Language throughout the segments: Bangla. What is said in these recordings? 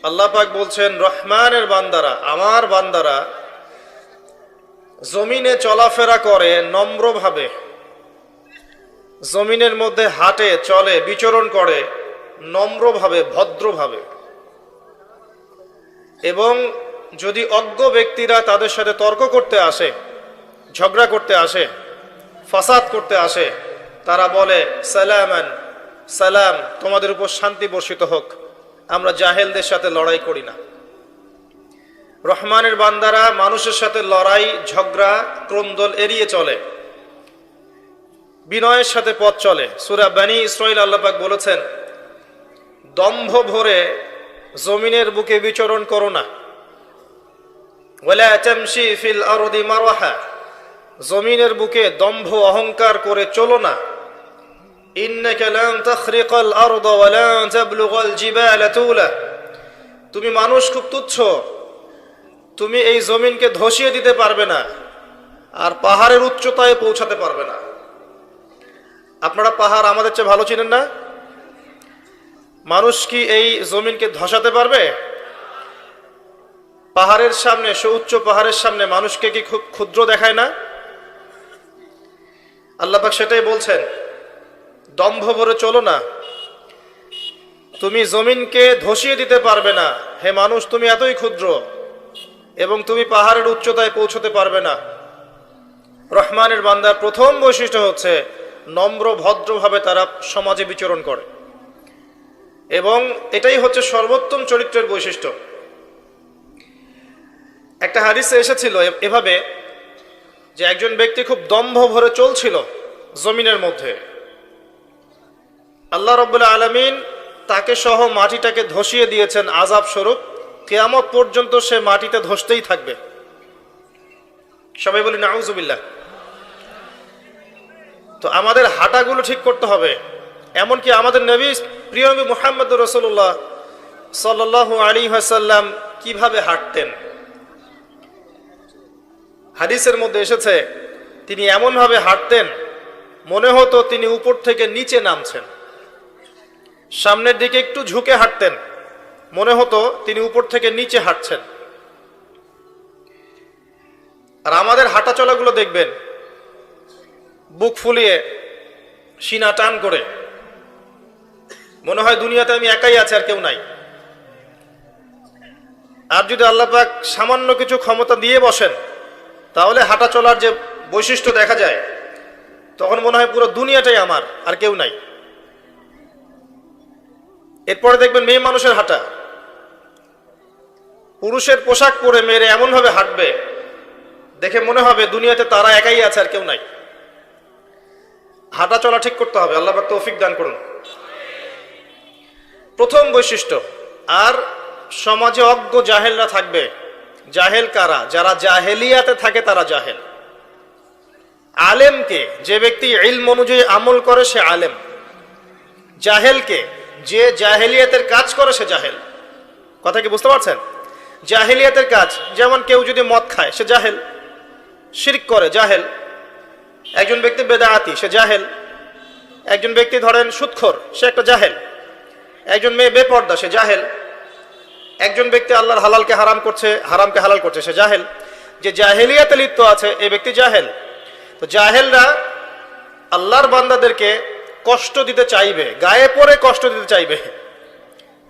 আল্লাহ পাক বলছেন, রহমানের বান্দারা, আমার বান্দারা জমিনে চলাফেরা করে নম্রভাবে, জমিনের মধ্যে হাঁটে, চলে, বিচরণ করে নম্রভাবে, ভদ্রভাবে। এবং যদি অজ্ঞ ব্যক্তিরা তাদের সাথে তর্ক করতে আসে, ঝগড়া করতে আসে, ফাসাদ করতে আসে, তারা বলে সালামান, সালাম, তোমাদের উপর শান্তি বর্ষিত হোক, আমরা জাহেলদের সাথে লড়াই করি না। রহমানের বান্দারা মানুষের সাথে লড়াই, ঝগড়া, ক্রন্দল এড়িয়ে চলে, বিনয়ের সাথে পথ চলে। সূরা বনী ইসরাঈল আল্লাহ পাক বলেছেন, দম্ভ ভরে জমিনের বুকে বিচরণ করো না। ওয়ালা তামশি ফিল আরদি মারহা, জমিনের বুকে দম্ভ অহংকার করে চলো না। ইন্নাকা লান তাখরিকাল আরদা ওয়া লান তাবলুগাল জিবালা তুলা, তুমি মানুষ খুব তুচ্ছ, তুমি এই জমিনকে ধসিয়ে দিতে পারবে না, আর পাহাড়ের উচ্চতায় পৌঁছাতে পারবে না। আপনারা পাহাড় আমাদের চেয়ে ভালো চিনেন না? মানুষ কি এই জমিনকে ধসাতে পারবে? পাহাড়ের সামনে, সুউচ্চ পাহাড়ের সামনে মানুষকে কি খুব ক্ষুদ্র দেখায় না? আল্লাহ পাক সেটাই বলছেন, দম্ভ ভরে চলো না, তুমি জমিনকে ধসিয়ে দিতে পারবে না। হে মানুষ, তুমি এতই ক্ষুদ্র এবং তুমি পাহাড়ের উচ্চতায় পৌঁছতে পারবে না। রহমানের বান্দার প্রথম বৈশিষ্ট্য হচ্ছে নম্র, ভদ্রভাবে তারা সমাজে বিচরণ করে, এবং এটাই হচ্ছে সর্বোত্তম চরিত্রের বৈশিষ্ট্য। একটা হাদিসে এসেছিল এভাবে যে একজন ব্যক্তি খুব দম্ভ ভরে চলছিল জমিনের মধ্যে, আল্লাহ রাব্বুল আলামিন তাকে সহ মাটিটাকে ধসিয়ে দিয়েছেন আযাব স্বরূপ। কিয়ামত পর্যন্ত সে মাটিতে ধসতেই থাকবে। সবাই বলি নাউযুবিল্লাহ। তো আমাদের হাঁটাগুলো ঠিক করতে হবে। এমনকি আমাদের নবী, প্রিয় নবী মুহাম্মদুর রাসূলুল্লাহ সাল্লাল্লাহু আলাইহি ওয়াসাল্লাম কিভাবে হাঁটতেন, হাদিসের মধ্যে এসেছে তিনি এমনভাবে হাঁটতেন মনে হতো তিনি উপর থেকে নিচে নামছেন। সামনের দিকে একটু ঝুঁকে হাঁটতেন, মনে হতো তিনি উপর থেকে নিচে হাঁটছেন। আর আমাদের হাঁটা চলাগুলো দেখবেন বুক ফুলিয়ে, সিনা টান করে, মনে হয় দুনিয়াতে আমি একাই আছি, আর কেউ নাই। আর যদি আল্লাহ পাক সামান্য কিছু ক্ষমতা দিয়ে বসেন, তাহলে হাঁটা চলার যে বৈশিষ্ট্য দেখা যায়, তখন মনে হয় পুরো দুনিয়াটাই আমার, আর কেউ নাই। এরপরে দেখবেন মেয়ে মানুষের হাঁটা, পুরুষের পোশাক পরে মেয়েরা এমনভাবে হাঁটবে দেখে মনে হবে দুনিয়াতে তারা একাই আছে, আর কেউ নাই। হাঁটা চলা ঠিক করতে হবে। আল্লাহ পাক তৌফিক দান করুন। প্রথম বৈশিষ্ট্য। আর সমাজে অজ্ঞ জাহেলরা থাকবে। জাহেল কারা? যারা জাহেলিয়াতে থাকে তারা জাহেল। আলেমকে, যে ব্যক্তি ইলম অনুযায়ী আমল করে সে আলেম। জাহেলকে, যে জাহেলিয়াতের কাজ করে সে জাহেল। কথা কি বুঝতে পারছেন? জাহেলিয়াতের কাজ, যেমন কেউ যদি মদ খায় সে জাহেল, শিরক করে জাহেল। একজন ব্যক্তি বেদাআতি, সে জাহেল। একজন ব্যক্তি ধরেন সুদখোর, সে একটা জাহেল। একজন মেয়ে বেপর্দা, সে জাহেল। একজন ব্যক্তি আল্লাহর হালালকে হারাম করছে, হারামকে হালাল করছে, সে জাহেল। যে জাহেলিয়াতে লিপ্ত আছে এই ব্যক্তি জাহেল। তো জাহেলরা আল্লাহর বান্দাদেরকে কষ্ট দিতে চাইবে, গায়ে পড়ে কষ্ট দিতে চাইবে।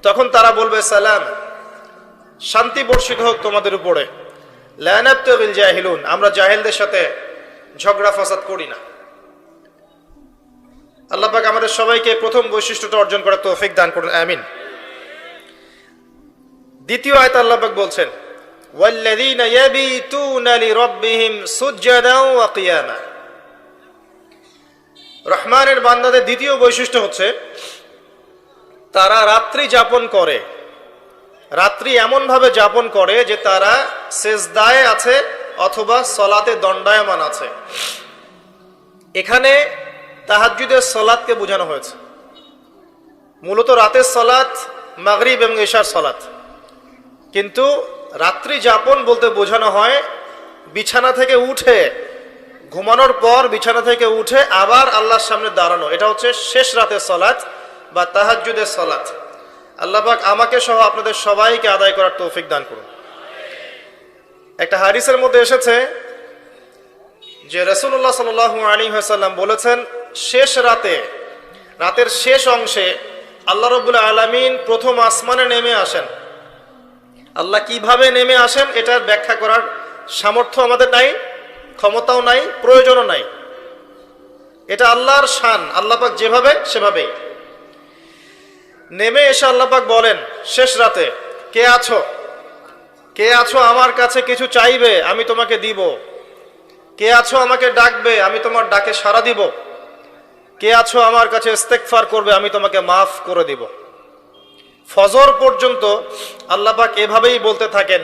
তখন তারা বলবে সালাম, শান্তি বর্ষিত হোক তোমাদের উপরে। লা নাবতাগিল জাহিলুন, আমরা জাহেলদের সাথে ঝগড়া ফাসাদ করি না। আল্লাহ পাক আমাদের সবাইকে প্রথম বৈশিষ্ট্যটা অর্জন করার তৌফিক দান করুন, আমিন। দ্বিতীয় আয়াত আল্লাহ পাক বলছেন, ওয়াল্লাযীনা ইয়াবিতুনা লিরাব্বিহিম সুজদান ওয়া কিয়ামা। রহমানের বান্দাদের দ্বিতীয় বৈশিষ্ট্য হচ্ছে তারা রাত্রি যাপন করে। রাত্রি এমনভাবে যাপন করে যে তারা সেজদায় আছে অথবা সলাতে দণ্ডায়মান আছে। এখানে তাহাজ্জুদের সলাতকে বোঝানো হয়েছে। মূলত রাতের সলাত মাগরিব এবং ইশার সলাত, কিন্তু রাত্রি যাপন বলতে বোঝানো হয় বিছানা থেকে উঠে, ঘুমানোর পর বিছানা থেকে উঠে আবার আল্লাহর সামনে দাঁড়ানো। এটা হচ্ছে শেষ রাতের সলাত বা তাহাজ্জুদের সলাত। আল্লাহ পাক আমাকে সহ আপনাদের সবাইকে আদায় করার তৌফিক দান করুন। একটা হাদিসের মধ্যে এসেছে যে রাসূলুল্লাহ সাল্লাল্লাহু আলাইহি ওয়াসাল্লাম বলেছেন, শেষ রাতের শেষ অংশে আল্লাহ রাব্বুল আলামিন প্রথম আসমানে নেমে আসেন। আল্লাহ কিভাবে নেমে আসেন এটার ব্যাখ্যা করার সামর্থ্য আমাদের নাই, ক্ষমতাও নাই, প্রয়োজনও নাই। এটা আল্লাহর শান, আল্লাহ পাক যেভাবে সেভাবেই নেমে এসে আল্লাহ পাক বলেন শেষ রাতে, কে আছো আমার কাছে কিছু চাইবে, আমি তোমাকে দিব। কে আছো আমাকে ডাকবে, আমি তোমার ডাকে সাড়া দিব। কে আছো আমার কাছে ইস্তেগফার করবে, আমি তোমাকে মাফ করে দিব। ফজর পর্যন্ত আল্লাহ পাক এভাবেই বলতে থাকেন।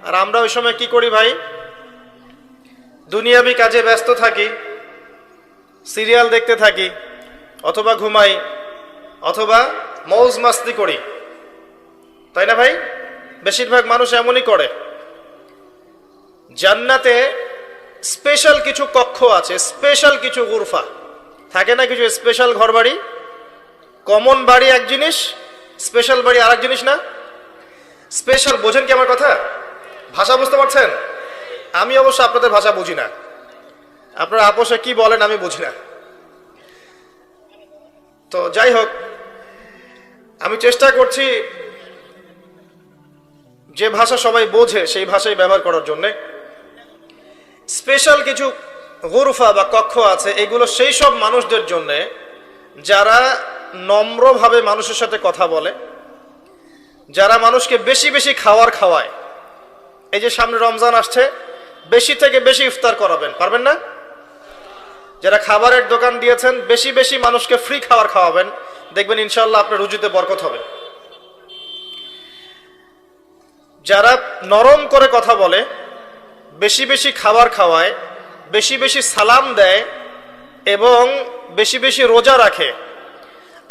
আর আমরা ওই সময় কি করি ভাই? দুনিয়াবি কাজে ব্যস্ত থাকি, সিরিয়াল দেখতে থাকি, অথবা ঘুমাই, অথবা মৌজ মাস্তি করি, তাই না ভাই? বেশিরভাগ মানুষ এমনই করে। জান্নাতে স্পেশাল কিছু কক্ষ আছে, স্পেশাল কিছু গুরফা থাকে না, কিছু স্পেশাল ঘরবাড়ি। কমন বাড়ি এক জিনিস, স্পেশাল বাড়ি আর এক জিনিস না? স্পেশাল বোঝেন কি আমার কথা? ভাষা বুঝতে পারছেন? আমি অবশ্য আপনাদের ভাষা বুঝি না, আপনারা আপোষে কি বলেন আমি বুঝি না। তো যাই হোক, আমি চেষ্টা করছি যে ভাষা সবাই বোঝে সেই ভাষাই ব্যবহার করার জন্যে। স্পেশাল কিছু গুরফা বা কক্ষ আছে, এগুলো সেই সব মানুষদের জন্যে যারা নম্রভাবে মানুষের সাথে কথা বলে, যারা মানুষকে বেশি বেশি খাওয়ায়। এই যে সামনে রমজান আসছে, বেশি থেকে বেশি ইফতার করাবেন, পারবেন না? যারা খাবারের দোকান দিয়েছেন, বেশি বেশি মানুষকে ফ্রি খাওয়াবেন, দেখবেন ইনশাআল্লাহ আপনার রুজিতে বরকত হবে। যারা নরম করে কথা বলে, বেশি বেশি খাবার খাওয়ায়, বেশি বেশি সালাম দেয় এবং বেশি বেশি রোজা রাখে,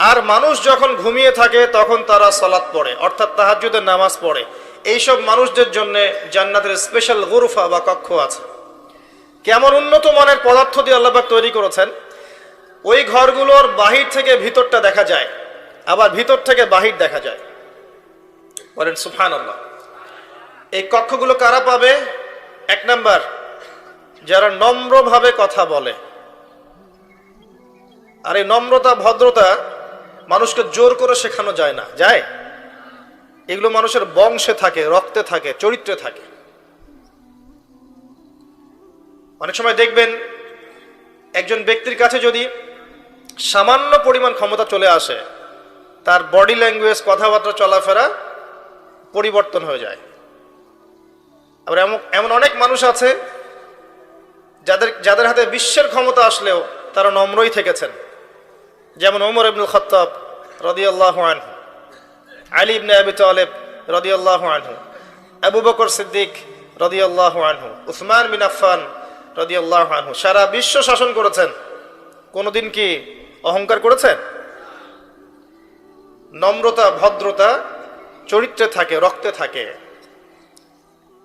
আর মানুষ যখন ঘুমিয়ে থাকে তখন তারা সালাত পড়ে, অর্থাৎ তাহাজ্জুদের নামাজ পড়ে, এইসব মানুষদের জন্য জান্নাতের স্পেশাল গুরফা বা কক্ষ আছে। কেমন উন্নত মানের পদার্থ দিয়ে আল্লাহ পাক তৈরি করেছেন! ওই ঘরগুলোর বাহির থেকে ভিতরটা দেখা যায়, আবার ভিতর থেকে বাহির দেখা যায়। বলেন সুবহানাল্লাহ। এই কক্ষগুলো কারা পাবে? এক নাম্বার, যারা নম্রভাবে কথা বলে। আর এই নম্রতা ভদ্রতা মানুষকে জোর করে শেখানো যায় না, যায়? এগুলো মানুষের বংশে থাকে, রক্তে থাকে, চরিত্রে থাকে। অনেক সময় দেখবেন একজন ব্যক্তির কাছে যদি সামান্য পরিমাণ ক্ষমতা চলে আসে, তার বডি ল্যাঙ্গুয়েজ, কথাবার্তা, চলাফেরা পরিবর্তন হয়ে যায়। আবার এমন অনেক মানুষ আছে যাদের হাতে বিশ্বের ক্ষমতা আসলেও তারা নম্রই থেকেছেন। যেমন ওমর ইবনুল খাত্তাব রাদিয়াল্লাহু আনহু, আলী ইবনে আবি তালেব রাদিয়াল্লাহু আনহু, আবু বকর সিদ্দিক রাদিয়াল্লাহু আনহু, উসমান বিন আফফান রাদিয়াল্লাহু আনহু। সারা বিশ্ব শাসন করেছেন, কোনোদিন কি অহংকার করেছেন? নম্রতা ভদ্রতা চরিত্রে থাকে, রক্তে থাকে।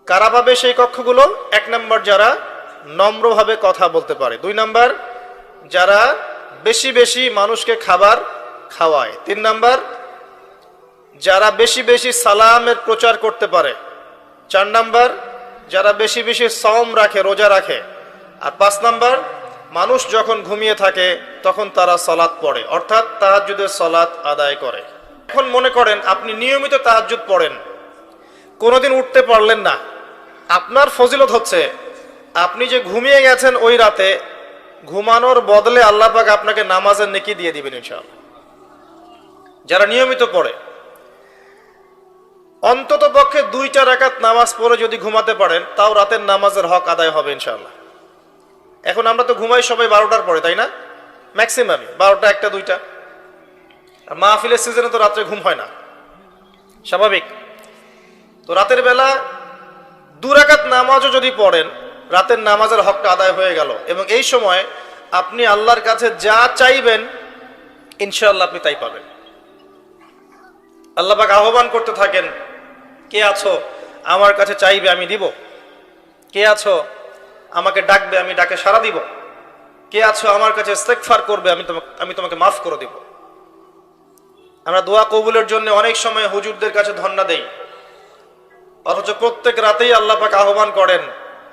কারা পাবে সেই কক্ষগুলো? এক নম্বর, যারা নম্রভাবে কথা বলতে পারে। দুই নম্বর, যারা বেশি বেশি মানুষকে খাবার খাওয়ায়। তিন নম্বর, যারা বেশি বেশি সালামের প্রচার করতে পারে। চার নম্বর, যারা বেশি বেশি সওম রাখে, রোজা রাখে। আর পাঁচ নম্বর, মানুষ যখন ঘুমিয়ে থাকে তখন তারা সালাত পড়ে, অর্থাৎ তাহাজ্জুদের সালাত আদায় করে। এখন মনে করেন আপনি নিয়মিত তাহাজ্জুদ পড়েন, কোনোদিন উঠতে পারলেন না, আপনার ফজিলত হচ্ছে আপনি যে ঘুমিয়ে গেছেন ওই রাতে, ঘুমানোর বদলে আল্লাহ পাক আপনাকে নামাজের নেকি দিয়ে দিবেন ইনশাআল্লাহ। যারা নিয়মিত পড়ে, অন্তত পক্ষে 2টা রাকাত নামাজ পড়ে যদি ঘুমাতে পারেন, তাও রাতের নামাজের হক আদায় হবে ইনশাআল্লাহ। এখন আমরা তো ঘুমাই সবাই 12টার পরে, তাই না? ম্যাক্সিমাম 12টা, 1টা, 2টা। আর মাহফিলের সিজনে তো রাত্রে ঘুম হয় না, স্বাভাবিক। তো রাতের বেলা 2 রাকাত নামাজও যদি পড়েন, রাতের নামাজের হকটা আদায় হয়ে গেল। এবং এই সময় আপনি আল্লাহর কাছে যা চাইবেন ইনশাআল্লাহ আপনি তাই পাবেন। আল্লাহ পাক আহ্বান করতে থাকেন, কে আছো আমার কাছে চাইবে আমি দিব? কে আছো আমাকে ডাকবে আমি ডাকে সাড়া দিব? কে আছো আমার কাছে ইস্তেগফার করবে আমি তোমাকে মাফ করে দিব? আমরা দোয়া কবুলের জন্য অনেক সময় হুজুরদের কাছে ধন্না দেই, অথচ প্রত্যেক রাতেই আল্লাহ পাক আহ্বান করেন,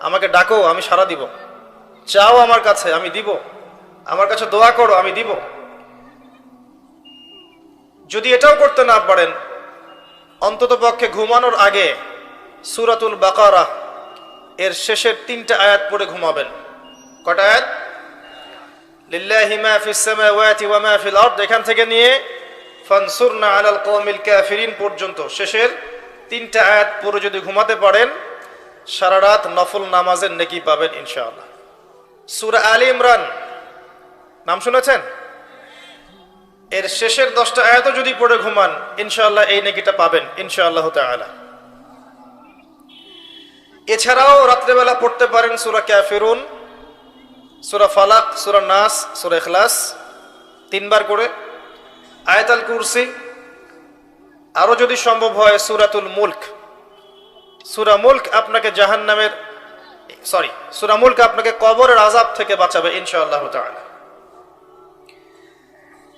আমাকে ডাকো আমি সাড়া দিব, চাও আমার কাছে আমি দিব, আমার কাছে দোয়া করো আমি দিব। যদি এটাও করতে না পারেন, অন্তত পক্ষে ঘুমানোর আগে সূরাতুল বাকারা এর শেষের 3টা আয়াত পড়ে ঘুমাবেন। কটা আয়াত? লিল্লাহি মা ফিস সামাওয়াতি ওয়া মা ফিল আরদ, এখান থেকে নিয়ে ফানসুরনা আলাল কওমিল কাফিরিন পর্যন্ত শেষের 3টা আয়াত পড়ে যদি ঘুমাতে পারেন, সারা রাত নফল নামাজের নেকি পাবেন ইনশাআল্লাহ। সূরা আলী ইমরান নাম শুনেছেন? এর শেষের 10টা আয়াতও যদি পড়ে ঘুমান, ইনশাআল্লাহ এই নেকিটা পাবেন ইনশাআল্লাহ তাআলা। এছাড়াও রাত্রেবেলা পড়তে পারেন সূরা কাফিরুন, সূরা ফালাক, সূরা নাস, সূরা ইখলাস 3 বার করে, আয়াতুল কুরসি, আরো যদি সম্ভব হয় সূরাতুল মুলক। সূরা মুলক আপনাকে জাহান্নামের সূরা মুলক আপনাকে কবরের আযাব থেকে বাঁচাবে ইনশাআল্লাহ তাআলা।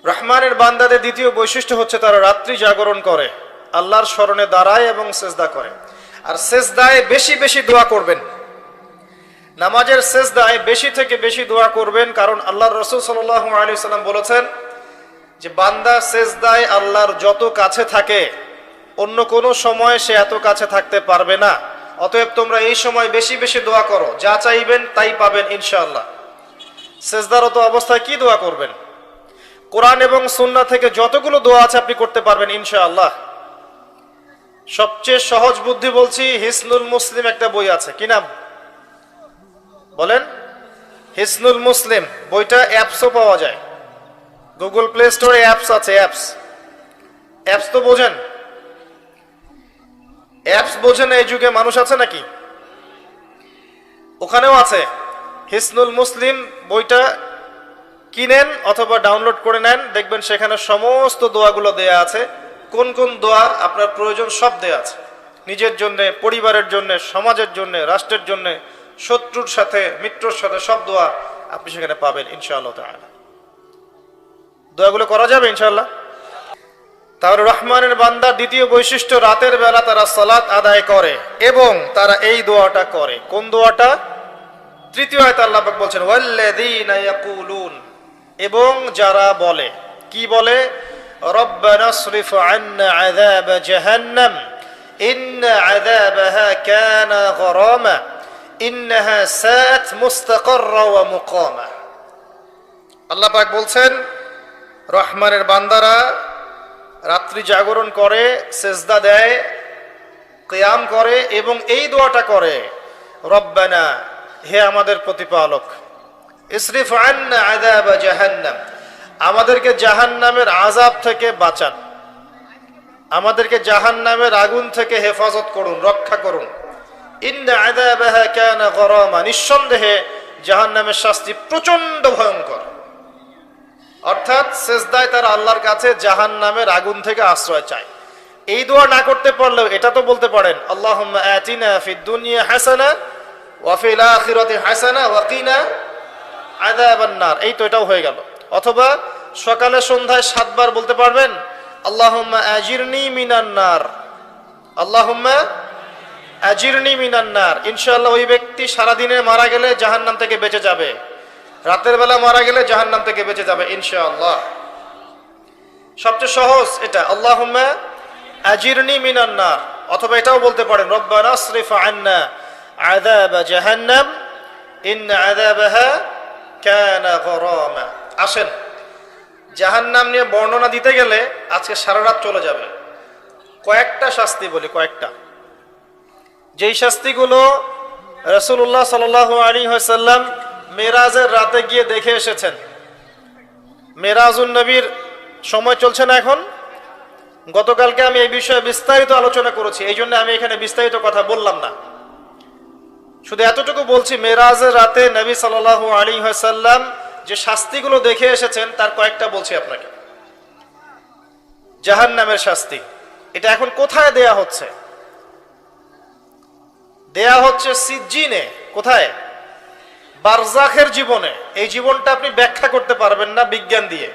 রহমানের বান্দাদের দ্বিতীয় বৈশিষ্ট্য হচ্ছে তারা রাত্রি জাগরণ করে, আল্লাহর স্মরণে দাঁড়ায় এবং সেজদা করে। আর সেজদায় বেশি বেশি দোয়া করবেন, নামাজের সেজদায় বেশি থেকে বেশি দোয়া করবেন, কারণ আল্লাহর রাসূল সাল্লাল্লাহু আলাইহি ওয়াসাল্লাম বলেছেন যে বান্দা সেজদায় আল্লাহর যত কাছে থাকে অন্য কোনো সময় সে এত কাছে থাকতে পারবে না। অতএব তোমরা এই সময় বেশি বেশি দোয়া করো, যা চাইবেন তাই পাবেন ইনশাআল্লাহ। সেজদারত অবস্থায় কি দোয়া করবেন? কোরআন এবং সুন্নাহ থেকে যতগুলো দোয়া আছে আপনি করতে পারবেন ইনশাআল্লাহ। সবচেয়ে সহজ বুদ্ধি বলছি, হিসনুল মুসলিম একটা বই আছে, কি নাম বলেন? হিসনুল মুসলিম বইটা অ্যাপসও পাওয়া যায়, গুগল প্লে স্টোরে অ্যাপস আছে। অ্যাপস তো বোঝেন? অ্যাপস বোঝেন এই যুগে মানুষ আছে নাকি? ওখানেও আছে হিসনুল মুসলিম বইটা, কিনেন অথবা ডাউনলোড করে নেন, দেখবেন সেখানে সমস্ত দোয়াগুলো দেয়া আছে। কোন কোন দোয়া আপনার প্রয়োজন সব দেয়া আছে, নিজের জন্য, পরিবারের জন্য, সমাজের জন্য, রাষ্ট্রের জন্য, শত্রুর সাথে, মিত্রর সাথে, সব দোয়া আপনি সেখানে পাবেন ইনশাআল্লাহ তাআলা। দোয়াগুলো করা যাবে ইনশাআল্লাহ। তাহলে রহমানের বান্দার দ্বিতীয় বৈশিষ্ট্য, রাতের বেলা তারা সালাত আদায় করে এবং তারা এই দোয়াটা করে। কোন দোয়াটা? তৃতীয় আয়াতে আল্লাহ পাক বলছেন ওয়াল্লাযীনা ইয়াকুলুন, এবং যারা বলে, কি বলে? রব্বানা সরিফ আন্না আযাব জাহান্নাম ইন্না আযাবাহা কানা গরামা ইন্নাহা সাআত মুস্তাকাররা ওয়া মুকামা। আল্লাহ পাক বলছেন রহমানের বান্দারা রাত্রি জাগরণ করে, সেজদা দেয়, কিয়াম করে এবং এই দোয়াটা করে, রব্বানা, হে আমাদের প্রতিপালক, ইসরিফ আন্না আযাব জাহান্নাম, আমাদেরকে জাহান্নামের আযাব থেকে বাঁচান, আমাদেরকে জাহান্নামের আগুন থেকে হেফাজত করুন, রক্ষা করুন। ইন্না আযাবাহা কানা গরামা, নিঃসন্দেহে জাহান্নামের শাস্তি প্রচন্ড ভয়ঙ্কর। অর্থাৎ সেজদায় তারা আল্লাহর কাছে জাহান্নামের আগুন থেকে আশ্রয় চায়। এই দোয়া না করতে পারলেও এটা তো বলতে পারেন, আল্লাহুম্মা আতিনা ফিদ দুনিয়া হাসানা ওয়া ফিল আখিরাতি হাসানা ওয়া কিনা আযাবান নার, এই তো এটাও হয়ে গেল। অথবা সকালে সন্ধ্যায় 7 বার বলতে পারবেন, আল্লাহুম্মা আজিরনি মিনান নার, আল্লাহুম্মা আজিরনি মিনান নার। ইনশাআল্লাহ ওই ব্যক্তি সারা দিনে মারা গেলে জাহান্নাম থেকে বেঁচে যাবে, রাতের বেলা মারা গেলে জাহান্নাম থেকে বেঁচে যাবে ইনশাআল্লাহ। সবচেয়ে সহজ এটা, আল্লাহুম্মা আজিরনি মিনান নার। অথবা এটাও বলতে পারেন, রব্বানা আসরিফ আন্না আযাব জাহান্নাম ইন্না আযাবাহা কানা গরামা। আসেন, জাহান্নাম নিয়ে বর্ণনা দিতে গেলে আজকে সারা রাত চলে যাবে। কয়েকটা শাস্তি বলি, কয়েকটা, যেই শাস্তিগুলো রাসূলুল্লাহ সাল্লাল্লাহু আলাইহি ওয়াসাল্লাম মেরাজের রাতে গিয়ে দেখে এসেছেন। মেরাজুন নবীর সময় চলছে না এখন। গতকালকে আমি এই বিষয়ে বিস্তারিত আলোচনা করেছি, এই জন্য আমি এখানে বিস্তারিত কথা বললাম না। শুধু এতটুকু বলছি, মেরাজের রাতে নবী সাল্লাল্লাহু আলাইহি ওয়াসাল্লাম যে শাস্তিগুলো দেখে এসেছেন তার কয়েকটা বলছি আপনাকে। জাহান্নামের শাস্তি, এটা এখন কোথায় দেয়া হচ্ছে? দেয়া হচ্ছে সিজ্জিনে। কোথায়? বারজাখের জীবনে। এই জীবনটা আপনি ব্যাখ্যা করতে পারবেন না বিজ্ঞান দিয়ে,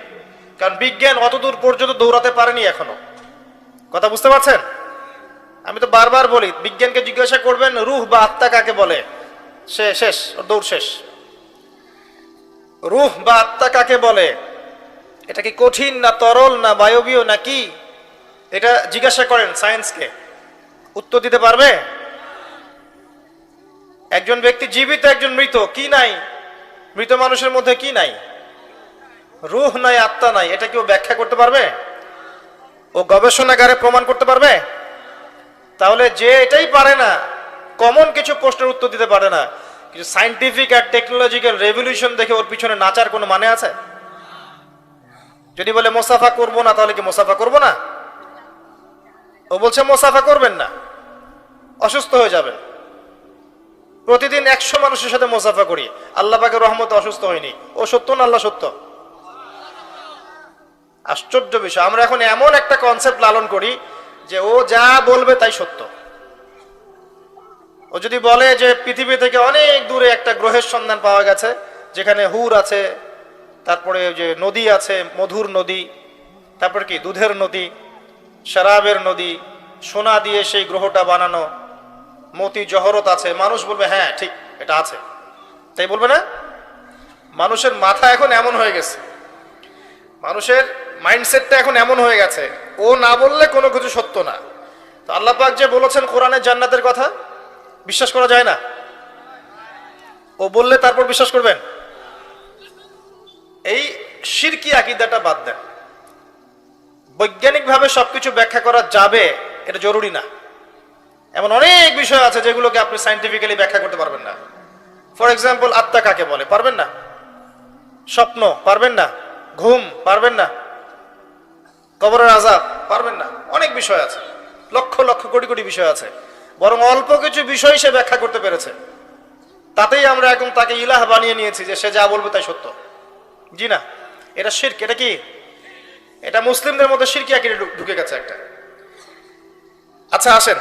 কারণ বিজ্ঞান অতদূর পর্যন্ত দৌড়াতে পারেনি এখনো। কথা বুঝতে পারছেন? আমি তো বারবার বলি, বিজ্ঞানকে জিজ্ঞাসা করবেন রূহ বা আত্মা কাকে বলে, সে শেষ, ওর দৌড় শেষ। রূহ বা আত্মা কাকে বলে, এটা কি কঠিন না তরল না বায়বীয় না কি, এটা জিজ্ঞাসা করেন সায়েন্সকে, উত্তর দিতে পারবে? একজন ব্যক্তি জীবিত, একজন মৃত, কি নাই মৃত মানুষের মধ্যে? কি নাই? রূহ নাই, আত্মা নাই, এটা কি ও ব্যাখ্যা করতে পারবে? ও গবেষণাগারে প্রমাণ করতে পারবে? তাহলে যে এটাই পারে না, কমন কিছু প্রশ্নের উত্তর দিতে পারে না, কিছু সায়েন্টিফিক আর টেকনোলজিক্যাল রেভলিউশন দেখে ওর পিছনে নাচার কোনো মানে আছে? যদি বলে মোসাফা করবো না, তাহলে কি মোসাফা করবো না? ও বলছে মোসাফা করবেন না, অসুস্থ হয়ে যাবেন। প্রতিদিন 100 মানুষের সাথে মোসাফা করি, আল্লাহ পাকের রহমতে অসুস্থ হয়নি। ও সত্য না আল্লাহ সত্য? আশ্চর্য বিষয়, আমরা এখন এমন একটা কনসেপ্ট লালন করি যে ও যা বলবে তাই সত্য। ও যদি বলে যে পৃথিবী থেকে অনেক দূরে একটা গ্রহের সন্ধান পাওয়া গেছে যেখানে হুর আছে, তারপরে যে নদী আছে, মধুর নদী, তারপর কি দুধের নদী, শরাবের নদী, সোনা দিয়ে সেই গ্রহটা বানানো, মতি জহরত আছে, মানুষ বলবে হ্যাঁ ঠিক এটা আছে, তাই বলবে না? মানুষের মাথা এখন এমন হয়ে গেছে, মানুষের মাইন্ডসেটটা এখন এমন হয়ে গেছে, ও না বললে কোনো কিছু সত্য না। তো আল্লাহ পাক যে বলেছেন কোরআনে জান্নাতের কথা, বিশ্বাস করা যায় না? ও বললে তারপর বিশ্বাস করবেন? এই শিরকি আকীদাটা বাদ দেন। বৈজ্ঞানিকভাবে সবকিছু ব্যাখ্যা করা যাবে এটা জরুরি না। এমন অনেক বিষয় আছে যেগুলোকে আপনি সায়েন্টিফিক্যালি ব্যাখ্যা করতে পারবেন না। ফর এক্সাম্পল, আত্মা কাকে বলে পারবেন না, স্বপ্ন পারবেন না, ঘুম পারবেন না, কবরের আযাব পারবেন না, অনেক বিষয় আছে, লক্ষ লক্ষ কোটি কোটি বিষয় আছে। বরং অল্প কিছু বিষয় সে ব্যাখ্যা করতে পেরেছে, তাতেই আমরা এখন তাকে ইলাহ বানিয়ে নিয়েছি যে সে যা বলবে তাই সত্য। জি না, এটা শিরক। এটা কি? এটা মুসলিমদের মধ্যে শিরকি আকীদা ঢুকে গেছে একটা। আচ্ছা আসেন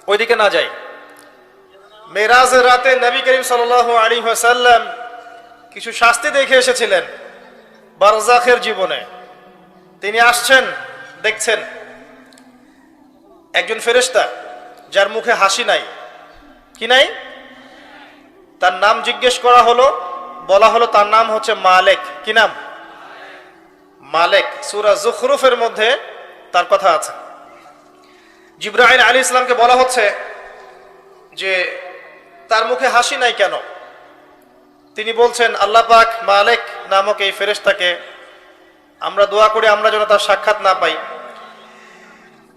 ওইদিকে না যাই। মেরাজের রাতে নবী করিম সাল্লাল্লাহু আলাইহি ওয়াসাল্লাম কিছু শাস্তি দেখে এসেছিলেন বারজাখের জীবনে। তিনি আসছেন, দেখছেন একজন ফেরেশতা যার মুখে হাসি নাই। কি নাই? তার নাম জিজ্ঞেস করা হলো, বলা হলো তার নাম হচ্ছে মালেক। কি নাম? মালেক। সূরা যুখরুফের মধ্যে তার কথা আছে। জিবরাইল আলাইহিস সালামকে বলা হচ্ছে যে তার মুখে হাসি নাই কেন? তিনি বলছেন আল্লাহ পাক মালেক নামক এই ফেরেশতাকে আমরা দোয়া করি আমরা যেন তার সাক্ষাৎ না পাই,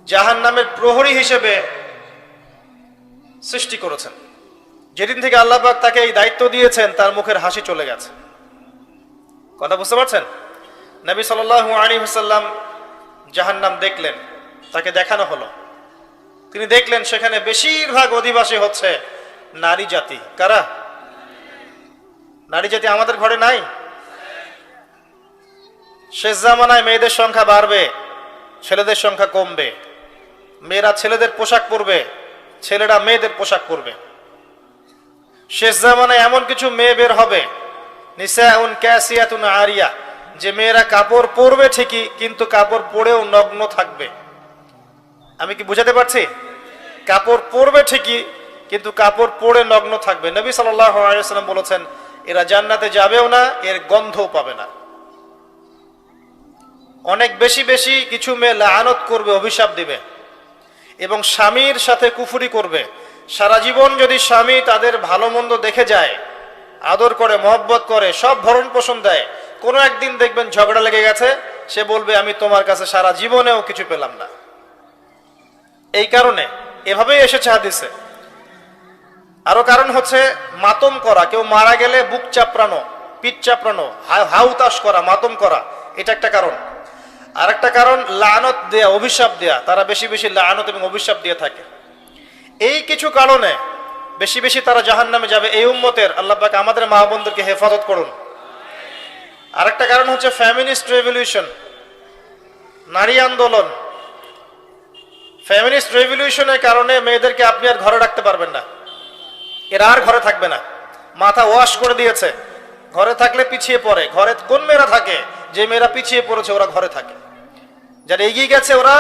জাহান্নামের প্রহরী হিসেবে সৃষ্টি করেছেন। যেদিন থেকে আল্লাহ পাক তাকে এই দায়িত্ব দিয়েছেন তার মুখের হাসি চলে গেছে। কথা বুঝতে পারছেন? নবী সাল্লাল্লাহু আলাইহি ওয়াসাল্লাম জাহান্নাম দেখলেন, তাকে দেখানো হলো। তিনি দেখলেন সেখানে বেশিরভাগ অধিবাসী হচ্ছে নারী জাতি। কারা? নারী জাতি আমাদের ঘরে নাই? শেষ জামানায় মেয়েদের সংখ্যা বাড়বে, ছেলেদের সংখ্যা কমবে। মেয়েরা ছেলেদের পোশাক পরবে, ছেলেরা মেয়েদের পোশাক পরবে। শেষ জামানায় এমন কিছু মেয়ে বের হবে, নিসাউন কাসিয়াতুন আরিয়া, যে মেয়েরা কাপড় পরবে ঠিকই কিন্তু কাপড় পরেও নগ্ন থাকবে। আমি কি বুঝাতে পারছি? কাপড় পরবে ঠিকই কিন্তু কাপড় পরে নগ্ন থাকবে। নবী সাল্লাল্লাহু আলাইহি ওয়াসাল্লাম বলেছেন এরা জান্নাতে যাবেও না, এর গন্ধও পাবে না। অনেক বেশি বেশি কিছু মেয়ে লাআনত করবে, অভিশাপ দিবে এবং স্বামীর সাথে কুফরি করবে। সারা জীবন যদি স্বামী তাদের ভালো মন্দ দেখে যায়, আদর করে, মহব্বত করে, সব ভরণ পোষণ দেয়, কোনো একদিন দেখবেন ঝগড়া লেগে গেছে, সে বলবে আমি তোমার কাছে সারা জীবনেও কিছু পেলাম না। এই কারণে এভাবেই এসেছে হাদিসে। আরো কারণ হচ্ছে মাতম করা, কেউ মারা গেলে বুক চাপড়ানো, পিঠ চাপড়ানো, হাউতাস করা, মাতম করা, এটা একটা কারণ। আর একটা কারণ লানত দেয়া, অভিশাপ দেয়া। তারা বেশি বেশি লানত এবং অভিশাপ দিয়ে থাকে। এই কিছু কারণে বেশি বেশি তারা জাহান্নামে যাবে। এই উম্মতের আল্লাহ পাক আমাদের মা বোনদেরকে হেফাজত করুন। আরেকটা কারণ হচ্ছে ফেমিনিস্ট রেভলিউশন, নারী আন্দোলন। ফেমিনিস্ট রেভলিউশনের কারণে মেয়েদেরকে আপনি আর ঘরে রাখতে পারবেন না, এরা আর ঘরে থাকবে না। মাথা ওয়াশ করে দিয়েছে, ঘরে থাকলে পিছিয়ে পড়ে। ঘরে কোন মেয়েরা থাকে? যে মেয়েরা পিছিয়ে পড়েছে ওরা ঘরে থাকে, যারা এগিয়ে গেছে ওরা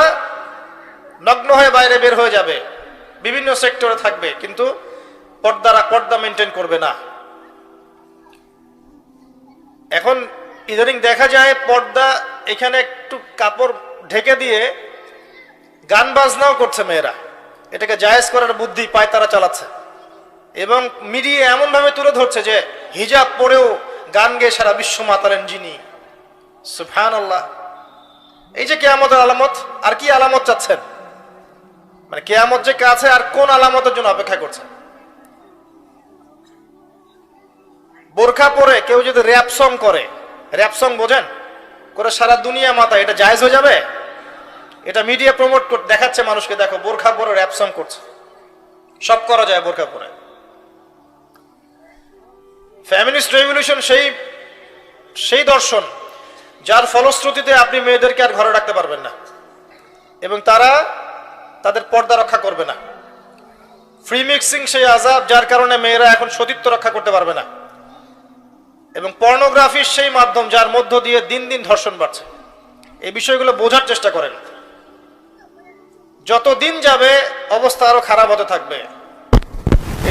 নগ্ন হয়ে বাইরে বের হয়ে যাবে, বিভিন্ন সেক্টরে থাকবে, কিন্তু পর্দা মেনটেন করবে না। এখন ইদানিং দেখা যায় পর্দা এখানে একটু কাপড় ঢেকে দিয়ে গান বাজনাও করছে মেয়েরা, এটাকে জায়েজ করার বুদ্ধি পায় তারা চালাচ্ছে, এবং মিডিয়া এমন ভাবে তুলে ধরছে যে হিজাব পরেও গান গেয়ে সারা বিশ্ব মাতালেন যিনি। সুবহানাল্লাহ। এই যে কিয়ামতের আলামত, আর কি আলামত চাচ্ছেন? মানে কিয়ামত যে কাছে, আর কোন আলামতের জন্য অপেক্ষা করছেন? বোরখা পরে কেউ যদি র‍্যাপ সং করে, র‍্যাপ সং বোঝেন, করে সারা দুনিয়া মাথা, এটা জায়েজ হয়ে যাবে? এটা মিডিয়া প্রমোট করে দেখাচ্ছে মানুষকে, দেখো বোরখা পরে র‍্যাপ সং করছে। সব করা যায় বোরখা পরে। ফেমিনিস্ট রেভলিউশন সেই দর্শন যার ফলশ্রুতিতে আপনি মেয়েদেরকে আর ঘরে রাখতে পারবেন না, এবং তারা তাদের পর্দা রক্ষা করবে না। ফ্রি মিক্সিং সেই আযাব যার কারণে মেয়েরা এখন সতীত্ব রক্ষা করতে পারবে না, এবং পর্নোগ্রাফির সেই মাধ্যম যার মধ্য দিয়ে দিন দিন ধর্ষণ বাড়ছে। এই বিষয়গুলো বোঝার চেষ্টা করেন। যত দিন যাবে অবস্থা আরো খারাপ হতে থাকবে,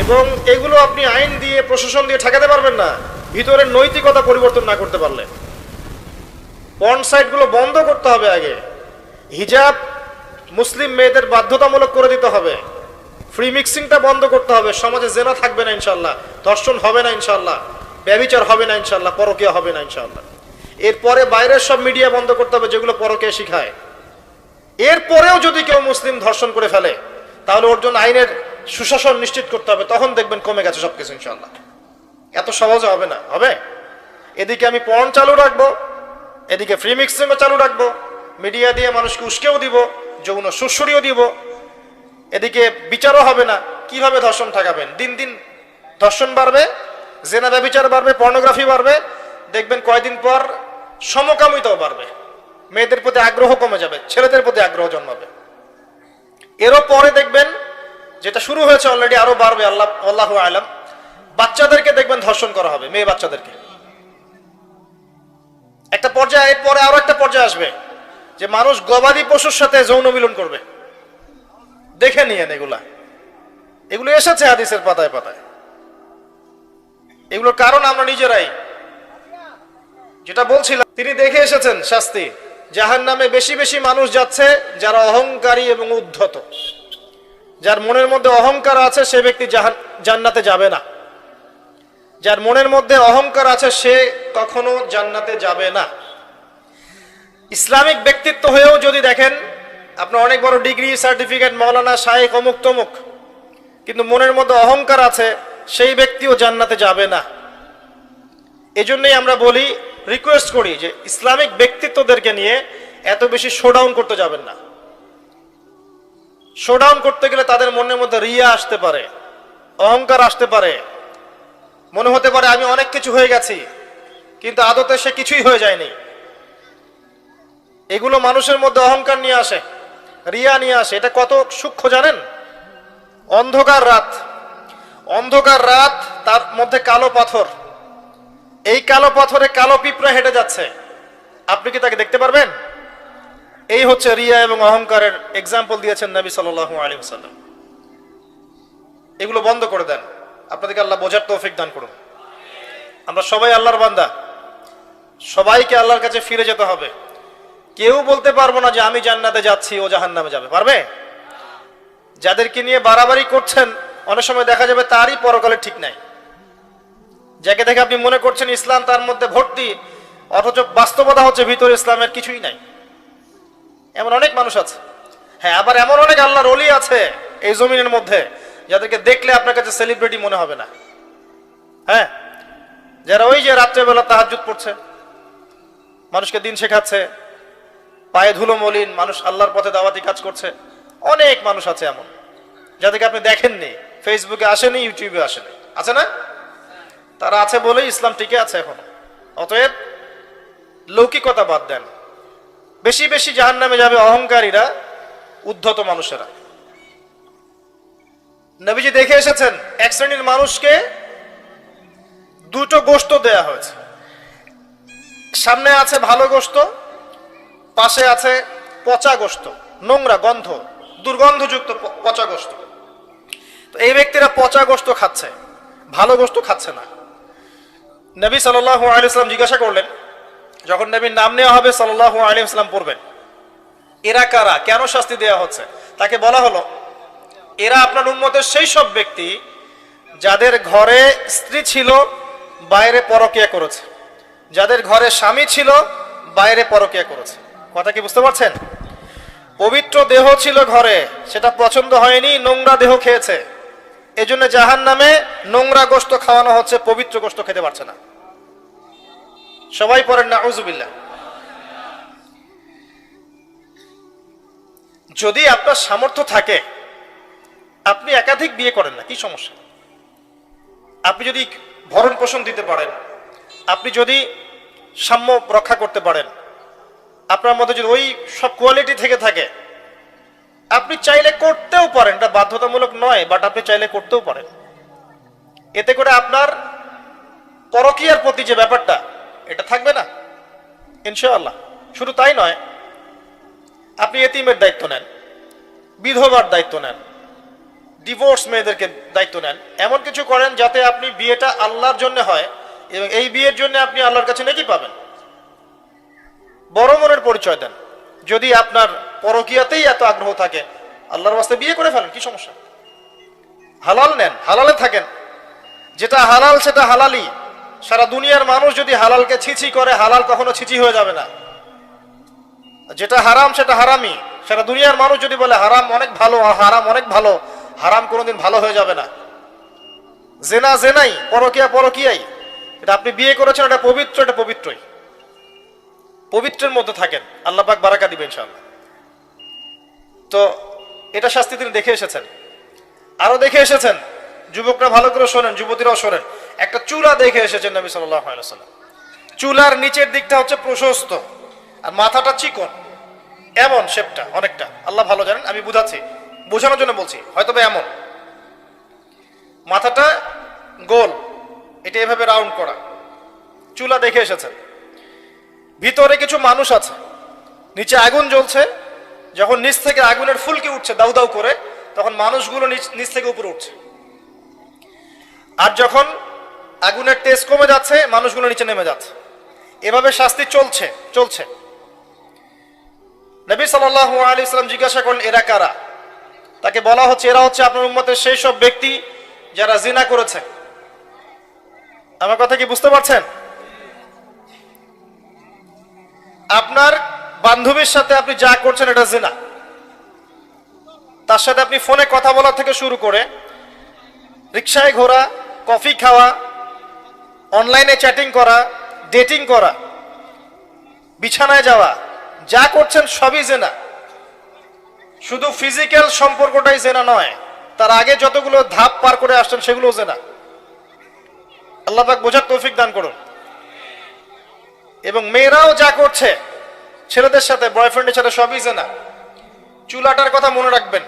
এবং এগুলো আপনি আইন দিয়ে প্রশাসন দিয়ে ঠেকাতে পারবেন না ভিতরের নৈতিকতা পরিবর্তন না করতে পারলে। পর্ন সাইটগুলো বন্ধ করতে হবে আগে, হিজাব মুসলিম মেয়েদের বাধ্যতামূলক করে দিতে হবে, ফ্রি মিক্সিংটা বন্ধ করতে হবে, সমাজে জেনা থাকবে না ইনশাল্লাহ, ধর্ষণ হবে না ইনশাল্লাহ, ব্যভিচার হবে না ইনশাল্লাহ, পরকীয়া হবে না ইনশাল্লাহ। এরপরে বাইরের সব মিডিয়া বন্ধ করতে হবে যেগুলো পরকীয়া শিখায়। এরপরেও যদি কেউ মুসলিম ধর্ষণ করে ফেলে তাহলে ওর জন্য আইনের সুশাসন নিশ্চিত করতে হবে, তখন দেখবেন কমে গেছে সবকিছু ইনশাল্লাহ। এত সহজে হবে না, হবে? এদিকে আমি পর্ন চালু রাখবো, এদিকে ফ্রি মিক্সিংও চালু রাখবো, মিডিয়া দিয়ে মানুষকে উস্কেও দিব, যৌন সুশ্রীও দিব, এদিকে বিচারও হবে না। কিভাবে ধর্ষণ ঠেকাবেন? দিন দিন ধর্ষণ বাড়বে, জেনা ব্যভিচার বাড়বে, পর্নোগ্রাফি বাড়বে, দেখবেন কয়দিন পর সমকামিতাও বাড়বে, মেয়েদের প্রতি আগ্রহ কমে যাবে, ছেলেদের প্রতি আগ্রহ জন্মাবে। এরও পরে দেখবেন, যেটা শুরু হয়েছে অলরেডি, আরো বাড়বে, আল্লাহু আলাম, বাচ্চাদেরকে দেখবেন ধর্ষণ করা হবে, মেয়ে বাচ্চাদেরকে। একটা পর্যায়ে, এর পরে আরো একটা পর্যায়ে আসবে যে মানুষ গবাদি পশুর সাথে যৌন মিলন করবে। দেখে নিয়েন, এগুলো এসেছে হাদিসের পাতায় পাতায়। এগুলোর কারণ আমরা নিজেরাই। যেটা বলছিলাম, তিনি দেখে এসেছেন শাস্তি, জাহান্নামে বেশি বেশি মানুষ যাচ্ছে যারা অহংকারী এবং উদ্ধত। যার মনের মধ্যে অহংকার আছে সে ব্যক্তি জান্নাতে যাবে না। যার মনের মধ্যে অহংকার আছে সে কখনো জান্নাতে যাবে না। ইসলামিক ব্যক্তিত্ব হয়েও যদি দেখেন আপনার অনেক বড় ডিগ্রি, সার্টিফিকেট, মাওলানা, শায়েখ, অমুক তমুক, কিন্তু মনের মধ্যে অহংকার আছে, সেই ব্যক্তিও জান্নাতে যাবে না। এজন্যই আমরা বলি, রিকোয়েস্ট করি যে ইসলামিক ব্যক্তিত্বদেরকে নিয়ে এত বেশি শোডাউন করতে যাবেন না। শোডাউন করতে গেলে তাদের মনের মধ্যে রিয়া আসতে পারে, অহংকার আসতে পারে, মনে হতে পারে আমি অনেক কিছু হয়ে গেছি, কিন্তু আদতে সে কিছুই হয়ে যায়নি। এগুলো মানুষের মধ্যে অহংকার নিয়ে আসে, রিয়া নিয়ে আসে। এটা কত সূক্ষ্ম জানেন? অন্ধকার রাত, তার মধ্যে কালো পাথর, এই কালো পাথরে কালো পিঁপড়া হেঁটে যাচ্ছে, আপনি কি তাকে দেখতে পারবেন? এই হচ্ছে রিয়া এবং অহংকারের এক্সাম্পল দিয়েছেন নবী সাল্লাল্লাহু আলাইহি ওয়াসাল্লাম। এগুলো বন্ধ করে দেন। আপনাদেরকে আল্লাহ বোঝার তৌফিক দান করুন। আমরা সবাই আল্লাহর বান্দা, সবাইকে আল্লাহর কাছে ফিরে যেতে হবে। কেউ বলতে পারবো না যে আমি জান্নাতে যাচ্ছি, ও জাহান্নামে যাবে, পারবে? যাদেরকে নিয়ে বাড়াবাড়ি করছেন অনেক সময় দেখা যাবে তারই পরকালে ঠিক নাই। যাকে দেখে আপনি মনে করছেন ইসলাম তার মধ্যে ভর্তি, অথচ বাস্তবতা হচ্ছে ভিতরে ইসলামের কিছুই নাই। এমন অনেক মানুষ আছে। হ্যাঁ, আবার এমন অনেক আল্লাহর ওলি আছে এই জমিনের মধ্যে যাদেরকে দেখলে আপনার কাছে সেলিব্রিটি মনে হবে না। হ্যাঁ, যারা ওই যে রাত্রেবেলা তাহাজ্জুদ পড়ছে, মানুষকে দিন শেখাচ্ছে, পায়ে ধুলো মলিন, মানুষ আল্লাহর পথে দাওয়াতি কাজ করছে। অনেক মানুষ আছে এমন, যাদেরকে আপনি দেখেননি, ফেসবুকে আসেনি, ইউটিউবে আসেনি, আছে না? তারা আছে বলেই ইসলাম টিকে আছে এখনো। অতএব লৌকিকতা বাদ দেন। বেশি বেশি জাহান্নামে যাবে অহংকারীরা, উদ্ধত মানুষেরা। নবীজি দেখে এসেছেন এক শ্রেণীর মানুষকে দুটো গোশত দেয়া হয়েছে, সামনে আছে ভালো গোশত, পাশে আছে পচা গোশত, নোংরা গন্ধ, দুর্গন্ধযুক্ত পচা গোশত। তো এই ব্যক্তিরা পচা গোশত খাচ্ছে, ভালো গোশত খাচ্ছে না। নবী সাল্লাল্লাহু আলাইহি ওয়াসাল্লাম জিজ্ঞাসা করলেন, যখন নবীর নাম নেওয়া হবে সাল্লাল্লাহু আলাইহি ওয়াসাল্লাম পড়বেন, এরা কারা, কেন শাস্তি দেওয়া হচ্ছে? তাকে বলা হলো, এরা আপনার উম্মতের সেই সব ব্যক্তি যাদের ঘরে স্ত্রী ছিল, বাইরে পরকিয়া করেছে, যাদের ঘরে স্বামী ছিল, বাইরে পরকিয়া করেছে। কথা কি বুঝতে পারছেন? পবিত্র দেহ ছিল ঘরে, সেটা পছন্দ হয়নি, নোংরা দেহ খেয়েছে, এজন্য জাহান্নামে নোংরা গোশত খাওয়ানো হচ্ছে, পবিত্র গোশত খেতে পারছে না। সবাই পড়েন নাউজুবিল্লাহ। যদি আপনার সামর্থ্য থাকে, আপনি একাধিক বিয়ে করেন না, কি সমস্যা? আপনি যদি ভরণ পোষণ দিতে পারেন, আপনি যদি সাম্য রক্ষা করতে পারেন, আপনার মধ্যে যদি ওই সব কোয়ালিটি থেকে থাকে, আপনি চাইলে করতেও পারেন। এটা বাধ্যতামূলক নয়, বাট আপনি চাইলে করতেও পারেন। এতে করে আপনার পরকীয়ার প্রতি যে ব্যাপারটা, এটা থাকবে না ইনশাআল্লাহ। শুধু তাই নয়, আপনি এতিমের দায়িত্ব নেন, বিধবার দায়িত্ব নেন, ডিভোর্স মেয়েদেরকে দায়িত্ব নেন, এমন কিছু করেন যাতে আপনি বিয়েটা আল্লাহর জন্য হয় এবং এই বিয়ের জন্য আপনি আল্লাহর কাছে নেকি পাবেন। বড় মনের পরিচয় দেন। যদি আপনার পরকীয়াতেই এত আগ্রহ থাকে, আল্লাহর ওয়াস্তে বিয়ে করে ফেলেন, কি সমস্যা? হালাল নেন, হালালে থাকেন। যেটা হালাল সেটা হালালই। সারা দুনিয়ার মানুষ যদি হালালকে ছিছি করে, হালাল কখনো ছিছি হয়ে যাবে না। যেটা হারাম সেটা হারামই। সারা দুনিয়ার মানুষ যদি বলে হারাম অনেক ভালো, হারাম অনেক ভালো, হারাম কোনোদিন ভালো হয়ে যাবে না। জেনা জেনাই, পরকীয়া পরকীয়াই। এটা আপনি বিয়ে করেছেন, এটা পবিত্র, এটা পবিত্রই। পবিত্রের মধ্যে থাকেন, আল্লাহ পাক বারাকা দিবেন ইনশাআল্লাহ। তো এটা শাস্তি তিনি দেখে এসেছেন, আরো দেখে এসেছেন। যুবকরা ভালো করে শোনেন, যুবতীরাও শোনেন। একটা চুলা দেখে এসেছেন নবী সাল্লাল্লাহু আলাইহি ওয়াসাল্লাম। চুলার নিচের দিকটা হচ্ছে প্রশস্ত আর মাথাটা চিকন, এমন শেপটা অনেকটা, আল্লাহ ভালো জানেন, আমি বুঝাচ্ছি, বোঝানোর জন্য বলছি, হয়তো বা এমন। মাথাটা গোল, এটা এভাবে রাউন্ড করা, চুলা দেখে এসেছেন। ভিতরে কিছু মানুষ আছে, নিচে আগুন জ্বলছে, যখন নিচ থেকে আগুনের ফুলকি উঠছে দাউ দাউ করে, তখন মানুষগুলো নিচ থেকে উপরে উঠছে। আর যখন আগুনের তেজ কমে যাচ্ছে, মানুষগুলো নিচে নেমে যাচ্ছে। এভাবে শাস্তি চলছে চলছে। নবী সাল্লাল্লাহু আলাইহি ওয়াসাল্লাম জিজ্ঞাসা করলেন, এরা কারা? তাকে বলা হচ্ছে, এরা হচ্ছে আপনার উম্মতের সেই সব ব্যক্তি যারা জিনা করেছে। আমার কথা কি বুঝতে পারছেন? আপনার বান্ধবীর সাথে আপনি যা করছেন এটা জিনা। তার সাথে আপনি ফোনে কথা বলা থেকে শুরু করে রিকশায় ঘোরা, কফি খাওয়া, অনলাইনে চ্যাটিং করা, ডেটিং করা, বিছানায় যাওয়া, যা করছেন সবই জেনা। শুধু ফিজিক্যাল সম্পর্কটাই জেনা নয়, তার আগে যতগুলো ধাপ পার করে আসছেন সেগুলো জেনা। আল্লাহ পাক বোঝার তৌফিক দান করুন। এবং মেয়েরাও যা করছে ছেলেদের সাথে, বয়ফ্রেন্ডের সাথে, সবই জেনা। চুলাটার কথা মনে রাখবেন।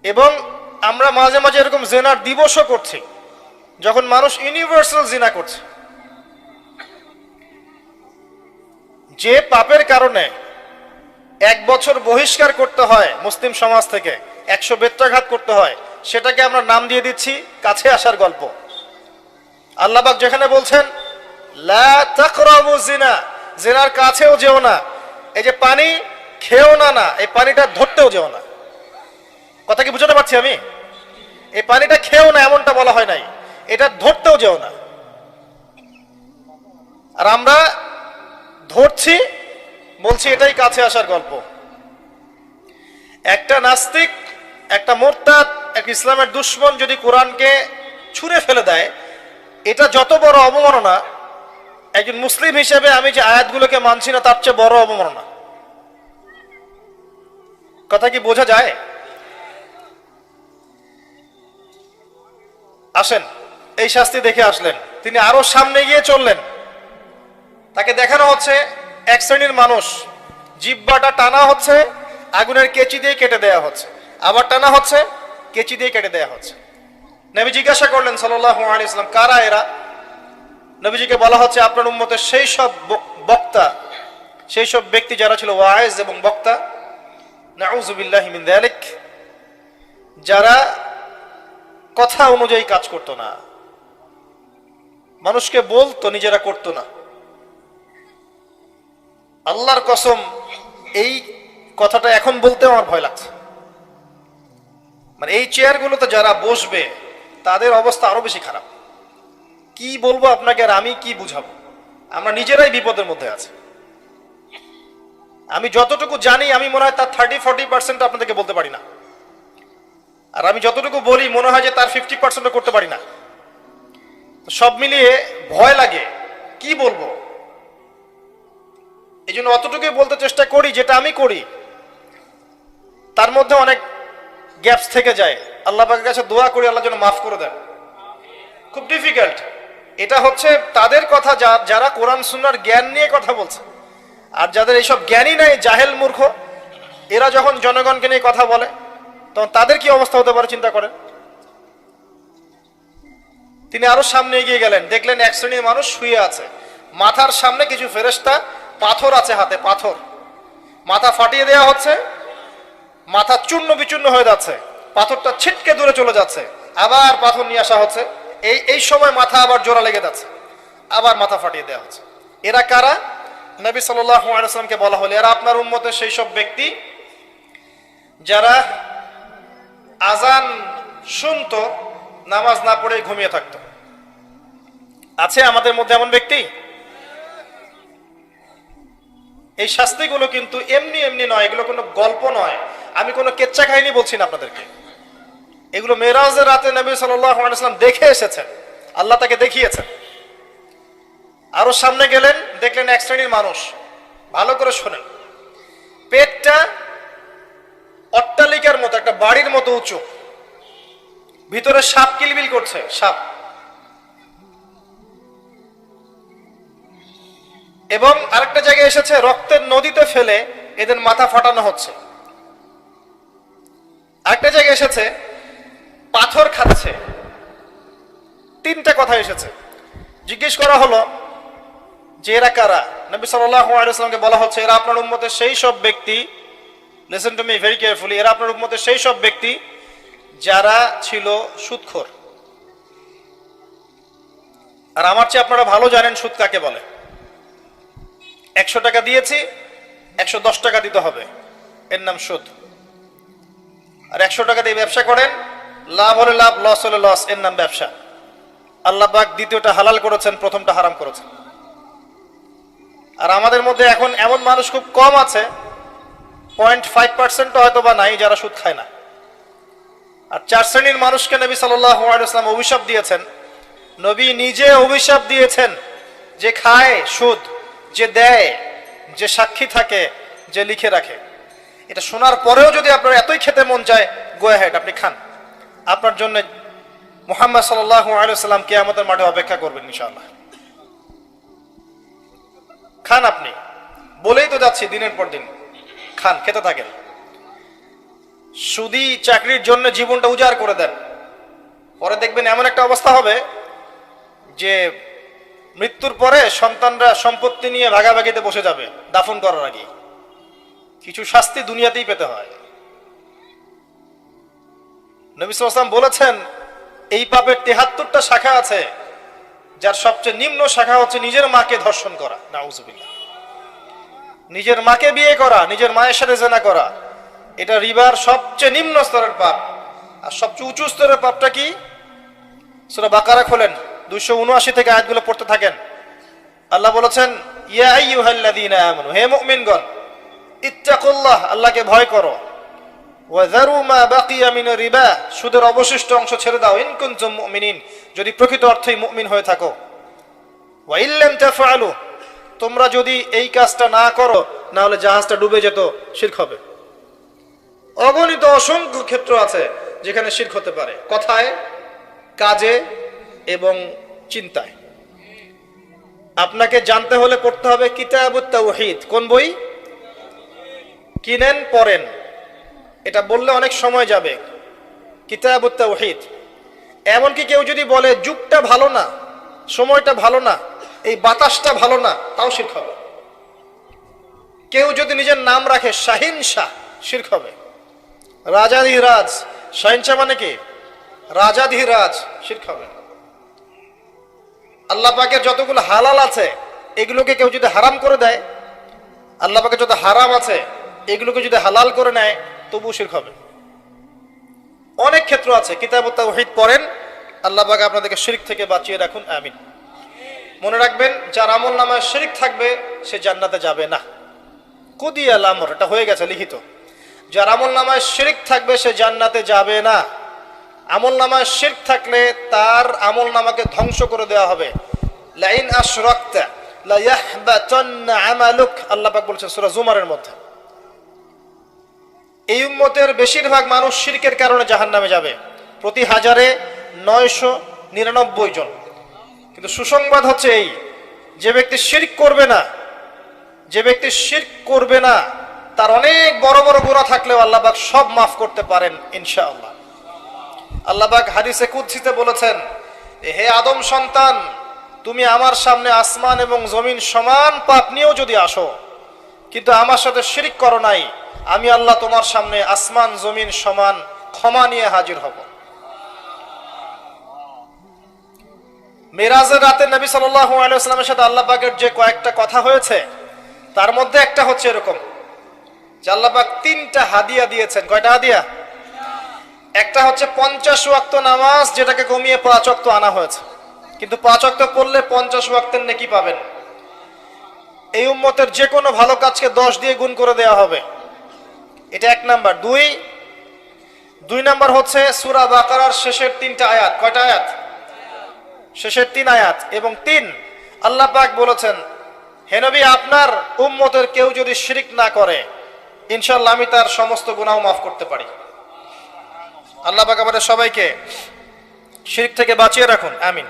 এবং আমরা মাঝে মাঝে এরকম জেনার দিবসও করছি, যখন মানুষ ইউনিভার্সাল জিনা করছে। যে পাপের কারণে 1 বছর বহিষ্কার করতে হয় মুসলিম সমাজ থেকে, 100 বেত্রাঘাত করতে হয়, সেটাকে আমরা নাম দিয়ে দিচ্ছি কাছে আসার গল্প। আল্লাহ পাক যেখানে বলছেন লা তাকরাবু জিনা, জিনার কাছেও যেও না। এই যে পানি খেও না, না এই পানিটা ধরতেও যেও না। কথা কি বুঝাতে পারছি আমি? এই পানিটা খেও না এমনটা বলা হয় নাই, এটা ধরতেও যেও না। আর আমরা ধরছি, বলছি এটাই কাছে আসার গল্প। একটা নাস্তিক, একটা মোরতাদ, এক ইসলামের দুশমন যদি কোরআনকে ছুঁড়ে ফেলে দেয়, এটা যত বড় অবমাননা, একজন মুসলিম হিসেবে আমি যে আয়াতগুলোকে মানছি না তার চেয়ে বড় অবমাননা। কথা কি বোঝা যায়? আসেন, এই শাস্তি দেখে আসলেন, তিনি আরো সামনে গিয়ে চললেন। তাকে দেখানো হচ্ছে এক শ্রেণীর মানুষ, জিহ্বাটা টানা হচ্ছে, আগুনের কেচি দিয়ে কেটে দেয়া হচ্ছে, আবার টানা হচ্ছে, কেচি দিয়ে কেটে দেয়া হচ্ছে। নবী জিজ্ঞাসা করলেন সাল্লাল্লাহু আলাইহি ওয়াসাল্লাম, কারা এরা? নবীজিকে বলা হচ্ছে আপনার উম্মতের সেই সব বক্তা, সেই সব ব্যক্তি যারা ছিল ওয়াইজ এবং বক্তা, নাউযু বিল্লাহি মিন যালিক, যারা কথা অনুযায়ী কাজ করতো না, মানুষকে বলতো নিজেরা করতো না। আল্লাহর কসম, এই কথাটা এখন বলতে আমার ভয় লাগছে। মানে এই চেয়ারগুলোতে যারা বসবে তাদের অবস্থা আরো বেশি খারাপ। কি বলবো আপনাকে আর আমি কি বুঝাবো? আমরা নিজেরাই বিপদের মধ্যে আছি। আমি যতটুকু জানি আমি মনে হয় তার 30-40% আপনাদেরকে বলতে পারি না, আর আমি যতটুকু বলি মনে হয় যে তার 50% করতে পারি না। সব মিলিয়ে ভয় লাগে কি বলবো, এই জন্য অতটুকুই বলতে চেষ্টা করি যেটা আমি করি। তার মধ্যে অনেক গ্যাপস থেকে যায়, আল্লাহ পাকের কাছে দোয়া করি আল্লাহ যেন মাফ করে দেন। খুব ডিফিকাল্ট। এটা হচ্ছে তাদের কথা যারা কোরআন সুন্নাহর জ্ঞান নিয়ে কথা বলছে, আর যাদের এইসব জ্ঞানই নাই, জাহেল মূর্খ, এরা যখন জনগণকে নিয়ে কথা বলে তখন তাদের কি অবস্থা হতে পারে চিন্তা করেন। তিনি আরো সামনে এগিয়ে গেলেন, দেখলেন এক শ্রেণীর মানুষ শুয়ে আছে, মাথার সামনে কিছু ফেরেশতা, পাথর আছে হাতে, পাথর, মাথা ফাটিয়ে দেওয়া হচ্ছে, মাথা চূর্ণ বিচূর্ণ হয়ে যাচ্ছে, পাথরটা ছিটকে দূরে চলে যাচ্ছে, আবার পাথর নিয়ে আসা হচ্ছে, এই সময় মাথা আবার জোড়া লেগে যাচ্ছে, আবার মাথা ফাটিয়ে দেওয়া হচ্ছে। এরা কারা? নবী সাল্লাল্লাহু আলাইহি ওয়াসাল্লামকে বলা হলো এরা আপনার উম্মতের সেই সব ব্যক্তি যারা আজান শুনতো, নামাজ না পড়ে ঘুমিয়ে থাকতো। আছে আমাদের মধ্যে এমন ব্যক্তি? এই শাস্তিগুলো কিন্তু এমনি এমনি নয়, এগুলো কোনো গল্প নয়, আমি কোনো কেচ্চা কাহিনী বলছি না আপনাদেরকে। এগুলো মেরাজের রাতে নবী সাল্লাল্লাহু আলাইহি ওয়াসাল্লাম দেখে এসেছেন, আল্লাহ তাকে দেখিয়েছেন। আরো সামনে গেলেন, দেখলেন এক শ্রেণীর মানুষ, ভালো করে শোনেন, পেটটা অট্টালিকার মতো, একটা বাড়ির মতো উঁচু, ভিতরে সাপ কিলবিল করছে, সাপ, এবং আরেকটা জায়গায় এসেছে রক্তের নদীতে ফেলে এদের মাথা ফাটানো হচ্ছে। আরেকটা জায়গায় এসেছে পাথর খাচ্ছে। তিনটা কথা এসেছে। জিজ্ঞেস করা হলো যে এরা কারা? নবী সাল্লাল্লাহু আলাইহি ওয়াসাল্লামকে বলা হচ্ছে এরা আপনার উম্মতের সেই সব ব্যক্তি, listen to me very carefully, এরা আপনার উম্মতের সেই সব ব্যক্তি যারা ছিল সুদখোর। আর আমার চেয়ে আপনারা ভালো জানেন সুদ কাকে বলে। 100 টাকা দিয়েছি, 110 টাকা দিতে হবে, এর নাম সুদ। আর 100 টাকা দিয়ে ব্যবসা করেন, লাভ হলে লাভ, লস হলে লস, এর নাম ব্যবসা। আল্লাহ পাক দ্বিতীয়টা হালাল করেছেন, প্রথমটা হারাম করেছেন। আর আমাদের মধ্যে এখন এমন মানুষ খুব কম আছে, 0.5% হয়তো বা নাই, যারা সুদ খায় না। আর 4 শ্রেণীর মানুষকে নবী সাল্লাল্লাহু আলাইহি ওয়াসাল্লাম অভিশাপ দিয়েছেন। নবী নিজে অভিশাপ দিয়েছেন, যে খায় সুদ, যে দেয়, যে সাক্ষী থাকে, যে লিখে রাখে। এটা শোনার পরেও যদি আপনার এতই খেতে মন চায়, গো অ্যাহেড, আপনি খান। আপনার জন্য মুহাম্মদ সাল্লাল্লাহু আলাইহি ওয়াসাল্লাম কিয়ামতের মাঠে অপেক্ষা করবেন ইনশাআল্লাহ। খান আপনি, বলেই তো যাচ্ছি দিনের পর দিন, খান, খেতে থাকেন। সুদি চাকরির জন্য জীবনটা উজাড় করে দেন, পরে দেখবেন এমন একটা অবস্থা হবে যে মৃত্যুর পরে সন্তানরা সম্পত্তি নিয়ে ভাগাভাগিতে বসে যাবে দাফন করার আগে। কিছু শাস্তি দুনিয়াতেই পেতে হয়। নবী সাল্লাল্লাহু আলাইহি ওয়াসাল্লাম বলেছেন এই পাপের 73টা শাখা আছে, যার সবচেয়ে নিম্ন শাখা হচ্ছে নিজের মাকে ধর্ষণ করা, নাউযুবিল্লাহ। নিজের মাকে বিয়ে করা, নিজের মায়ের সাথে জিনা করা, এটা রিবার সবচেয়ে নিম্ন স্তরের পাপ। আর সবচেয়ে উঁচু স্তরের পাপটা কি? সূরা বাকারা খোলেন, 279 থেকে আয়াতগুলো পড়তে থাকেন। আল্লাহ বলেছেন ইয়া আইয়ুহাল্লাযীনা আমানু, হে মুমিনগণ, ইত্তাকুল্লাহ, আল্লাহকে ভয় করো, ওয়া যারু মা বাকিয়া মিনার রিবা, সুদের অবশিষ্ট অংশ ছেড়ে দাও, ইন কুনতুম মুমিনিন, যদি প্রকৃত অর্থেই মুমিন হয়ে থাকো। ওয়া ইল্লাম তাফআলু, তোমরা যদি এই কাজটা না করো, না হলে জাহাজটা ডুবে যেত, শিরক হবে। অগণিত অসংখ্য ক্ষেত্র আছে যেখানে শিরক হতে পারে, কথায়, কাজে এবং চিন্তায়। আপনাকে জানতে হলে পড়তে হবে কিতাবুত তাওহীদ। কোন বই? কিনেন, পড়েন, এটা বললে অনেক সময় যাবে। কিতাবুত তাওহীদ। এমনকি কেউ যদি বলে যুগটা ভালো না, সময়টা ভালো না, এই বাতাসটা ভালো না, তাও শিরক হবে। কেউ যদি নিজের নাম রাখে শাহিন শাহ, শিরক হবে। রাজাধিরাজ, শাহিন শাহ মানে কি? রাজাধিরাজ, শিরক হবে। আল্লাহ পাকের যতগুলো হালাল আছে এগুলোকে কেউ যদি হারাম করে দেয়, আল্লাহ পাকের যত হারাম আছে এগুলোকে যদি হালাল করে নেয়, তবু শিরক হবে। অনেক ক্ষেত্র আছে, কিতাবুত তাওহীদ পড়েন, আল্লাহ পাক আপনাদেরকে শিরক থেকে বাঁচিয়ে রাখুন, আমিন। মনে রাখবেন, যার আমল নামায় শিরক থাকবে সে জান্নাতে যাবে না। কুদিয়াল আমর, এটা হয়ে গেছে লিখিত। যার আমল নামায় শিরক থাকবে সে জান্নাতে যাবে না। আমল নামায় শিরক থাকলে তার আমল নামাকে ধ্বংস করে দেওয়া হবে। লাইন আশরাকতা লা ইয়াহবাতান্না আমালুক, আল্লাহ পাক বলেছেন সূরা জুমারের মধ্যে। এই উম্মতের বেশিরভাগ মানুষ শিরকের কারণে জাহান্নামে যাবে, প্রতি 1099 জন। কিন্তু সুসংবাদ হচ্ছে এই, যে ব্যক্তি শিরক করবে না, যে ব্যক্তি শিরক করবে না, তার অনেক বড় বড় গুনাহ থাকলেও আল্লাহ পাক সব মাফ করতে পারেন ইনশাআল্লাহ। আল্লাহ পাক হাদিসে কুদসিতে বলেছেন, হে আদম সন্তান, তুমি আমার সামনে আসমান এবং জমিন সমান পাপ নিয়েও যদি আসো, কিন্তু আমার সাথে শিরক করো নাই, আমি আল্লাহ তোমার সামনে আসমান জমিন সমান ক্ষমা নিয়ে হাজির হব। মেরাজের রাতে নবী সাল্লাল্লাহু আলাইহি ওয়াসাল্লামের সাথে আল্লাহ পাকের যে কয়েকটা কথা হয়েছে, তার মধ্যে একটা হচ্ছে এরকম যে আল্লাহ পাক 3টা হাদিয়া দিয়েছেন। কয়টা হাদিয়া? একটা হচ্ছে 50 ওয়াক্ত নামাজ, যেটাকে কমিয়ে 5 ওয়াক্ত আনা হয়েছে, কিন্তু 5 ওয়াক্ত পড়লে 50 ওয়াক্তের নেকি পাবেন। এই উম্মতের যে কোনো ভালো কাজকে 10 দিয়ে গুণ করে দেওয়া হবে, এটা 1 নাম্বার। 2 নাম্বার হচ্ছে সূরা বাকারার শেষের 3টা আয়াত। কয়টা আয়াত? শেষের 3 আয়াত। এবং 3, আল্লাহ পাক বলেছেন, হে নবী, আপনার উম্মতের কেউ যদি শিরক না করে, ইনশাআল্লাহ আমি তার সমস্ত গুনাহ মাফ করতে পারি। আল্লাহ পাক আমাদের সবাইকে শিরক থেকে বাঁচিয়ে রাখুন, আমিন।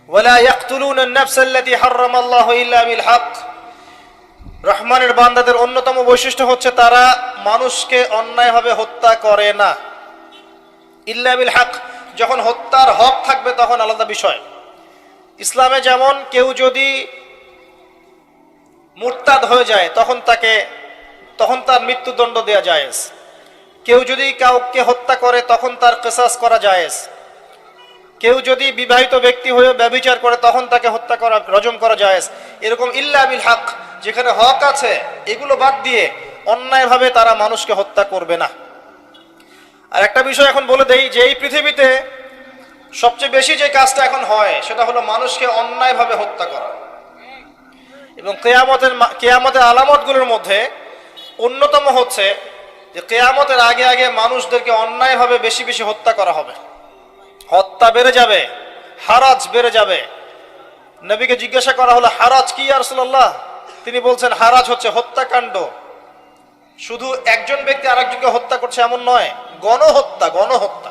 ওয়ালা ইয়াকতুলুনা আন-নাফস আল্লাতী হারামাল্লাহু ইল্লা বিল হক। রহমানের বান্দাদের অন্যতম বৈশিষ্ট্য হচ্ছে তারা মানুষকে অন্যায়ভাবে হত্যা করে না। ইল্লা বিল হক, যখন হত্যার হক থাকবে তখন আলাদা বিষয়। ইসলামে যেমন কেউ যদি মুরতাদ হয়ে যায় তখন তার মৃত্যুদণ্ড দেয়া জায়েজ। কেউ যদি কাউকে হত্যা করে তখন তার কিসাস করা জায়েজ। কেউ যদি বিবাহিত ব্যক্তি হয়ে ব্যভিচার করে তখন তাকে হত্যা করা, রজম করা জায়েজ। এরকম ইল্লা বিল হক, যেখানে হক আছে এগুলো বাদ দিয়ে অন্যায়ভাবে তারা মানুষকে হত্যা করবে না। আর একটা বিষয় এখন বলে দেই, যে এই পৃথিবীতে সবচেয়ে বেশি যে কাজটা এখন হয় সেটা হলো মানুষকে অন্যায়ভাবে হত্যা করা। এবং কিয়ামতের আলামতগুলোর মধ্যে অন্যতম হচ্ছে যে কিয়ামতের আগে আগে মানুষদেরকে অন্যায়ভাবে বেশি বেশি হত্যা করা হবে। হত্যা বেড়ে যাবে, হারাজ বেড়ে যাবে। নবীকে জিজ্ঞাসা করা হলো, হারাজ কি ইয়া রাসূলুল্লাহ? তিনি বলছেন, হারাজ হচ্ছে হত্যাকাণ্ড। শুধু একজন ব্যক্তি আরেকজনকে হত্যা করছে এমন নয়, গণহত্যা।